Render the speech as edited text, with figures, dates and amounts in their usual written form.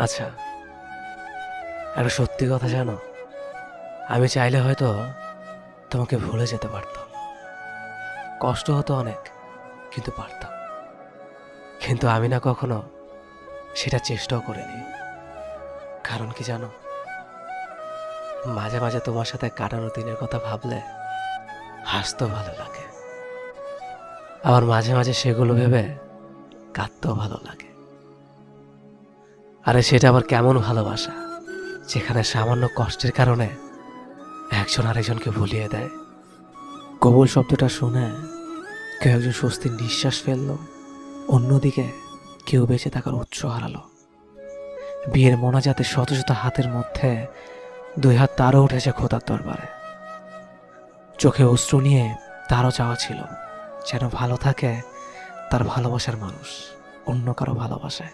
আচ্ছা, একটা সত্যি কথা জানো, আমি চাইলে হয়তো তোমাকে ভুলে যেতে পারতাম। কষ্ট হতো অনেক, কিন্তু পারতাম। কিন্তু আমি না কখনো সেটা চেষ্টাও করিনি। কারণ কি জানো, মাঝে মাঝে তোমার সাথে কাটানো দিনের কথা ভাবলে হাসতেও ভালো লাগে, আবার মাঝে মাঝে সেগুলো ভেবে কাঁদতেও ভালো লাগে। আরে সেটা আবার কেমন ভালোবাসা, যেখানে সামান্য কষ্টের কারণে একজন আরেকজনকে ভুলিয়ে দেয়। কবুল শব্দটা শুনে কেউ একজন স্বস্তির নিঃশ্বাস ফেললো, অন্যদিকে কেউ বেঁচে থাকার উৎস হারালো। বিয়ের মোনাজাতে শত শত হাতের মধ্যে দুই হাত তারও উঠেছে খোদার দরবারে। চোখে অশ্রু নিয়ে তারও চাওয়া ছিল যেন ভালো থাকে তার ভালোবাসার মানুষ অন্য কারো ভালোবাসায়।